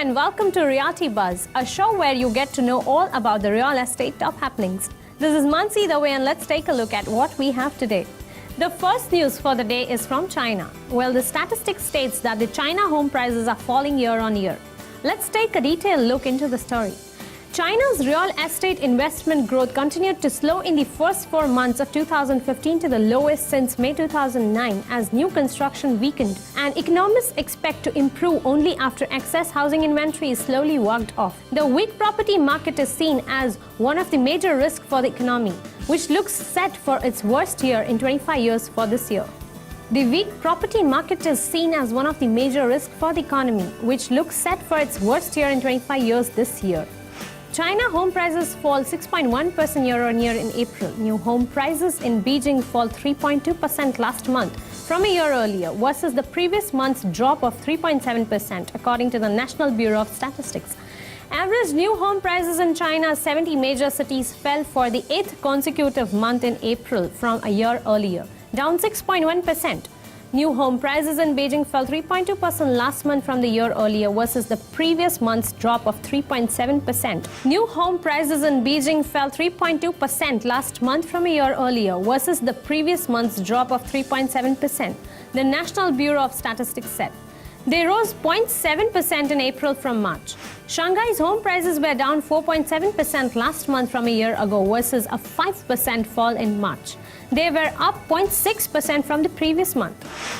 and welcome to Realty Buzz, a show where you get to know all about the real estate top happenings. This is Mansee Dave and let's take a look at what we have today. The first news for the day is from China. Well, the statistic states that the China home prices are falling year on year. Let's take a detailed look into the story. China's real estate investment growth continued to slow in the first 4 months of 2015 to the lowest since May 2009 as new construction weakened, and economists expect to improve only after excess housing inventory is slowly worked off. The weak property market is seen as one of the major risks for the economy, which looks set for its worst year in 25 years for this year. The weak property market is seen as one of the major risks for the economy, which looks set for its worst year in 25 years this year. China home prices fall 6.1% year-on-year in April. New home prices in Beijing fall 3.2% last month from a year earlier versus the previous month's drop of 3.7%, according to the National Bureau of Statistics. Average new home prices in China's 70 major cities fell for the 8th consecutive month in April from a year earlier, down 6.1%. New home prices in Beijing fell 3.2% last month from the year earlier versus the previous month's drop of 3.7%. New home prices in Beijing fell 3.2% last month from a year earlier versus the previous month's drop of 3.7%, the National Bureau of Statistics said. They rose 0.7% in April from March. Shanghai's home prices were down 4.7% last month from a year ago versus a 5% fall in March. They were up 0.6% from the previous month.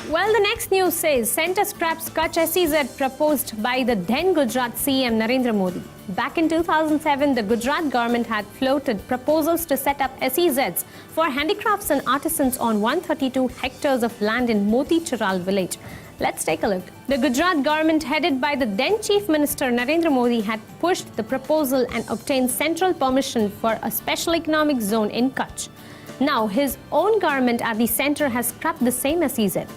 Well, the next news says centre scraps Kutch SEZ proposed by the then Gujarat CM Narendra Modi. Back in 2007, the Gujarat government had floated proposals to set up SEZs for handicrafts and artisans on 132 hectares of land in Moti Chiral village. Let's take a look. The Gujarat government, headed by the then Chief Minister Narendra Modi, had pushed the proposal and obtained central permission for a special economic zone in Kutch. Now, his own government at the centre has scrapped the same SEZ.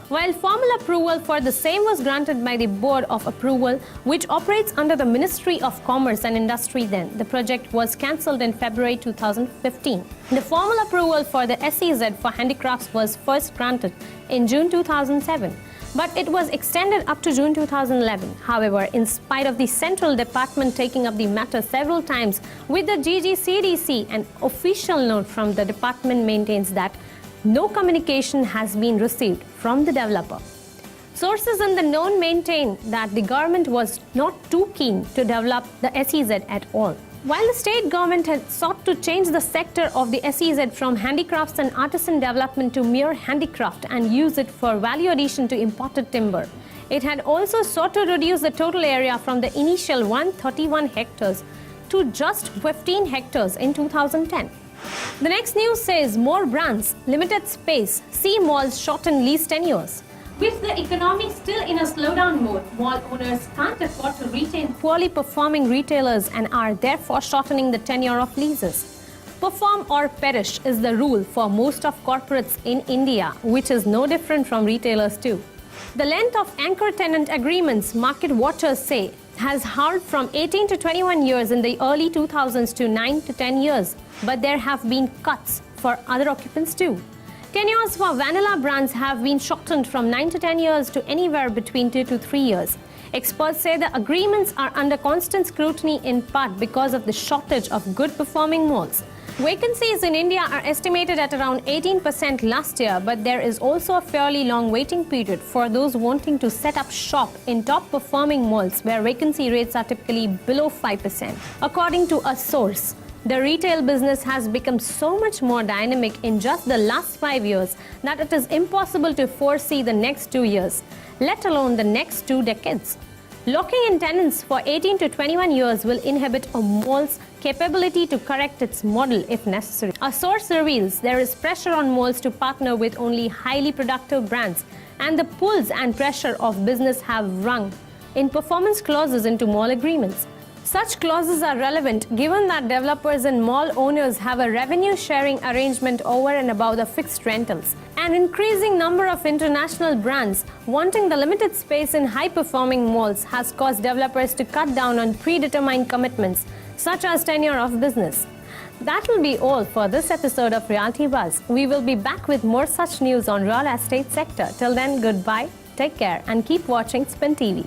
While formal approval for the same was granted by the Board of Approval, which operates under the Ministry of Commerce and Industry then, the project was cancelled in February 2015. The formal approval for the SEZ for handicrafts was first granted in June 2007. But it was extended up to June 2011. However, in spite of the central department taking up the matter several times with the GGCDC, an official note from the department maintains that no communication has been received from the developer. Sources in the known maintain that the government was not too keen to develop the SEZ at all. While the state government had sought to change the sector of the SEZ from handicrafts and artisan development to mere handicraft and use it for value addition to imported timber, it had also sought to reduce the total area from the initial 131 hectares to just 15 hectares in 2010. The next news says more brands, limited space, see malls shorten lease tenures. With the economy still in a slowdown mode, mall owners can't afford to retain poorly performing retailers and are therefore shortening the tenure of leases. Perform or perish is the rule for most of corporates in India, which is no different from retailers too. The length of anchor tenant agreements, market watchers say, has halved from 18 to 21 years in the early 2000s to 9 to 10 years, but there have been cuts for other occupants too. Tenures for vanilla brands have been shortened from 9 to 10 years to anywhere between 2 to 3 years. Experts say the agreements are under constant scrutiny in part because of the shortage of good-performing malls. Vacancies in India are estimated at around 18% last year, but there is also a fairly long waiting period for those wanting to set up shop in top-performing malls where vacancy rates are typically below 5%. According to a source, the retail business has become so much more dynamic in just the last 5 years that it is impossible to foresee the next 2 years, let alone the next 2 decades. Locking in tenants for 18 to 21 years will inhibit a mall's capability to correct its model if necessary. A source reveals there is pressure on malls to partner with only highly productive brands, and the pulls and pressure of business have rung in performance clauses into mall agreements. Such clauses are relevant given that developers and mall owners have a revenue-sharing arrangement over and above the fixed rentals. An increasing number of international brands wanting the limited space in high-performing malls has caused developers to cut down on predetermined commitments, such as tenure of business. That will be all for this episode of Realty Buzz. We will be back with more such news on real estate sector. Till then, goodbye, take care, and keep watching Spin TV.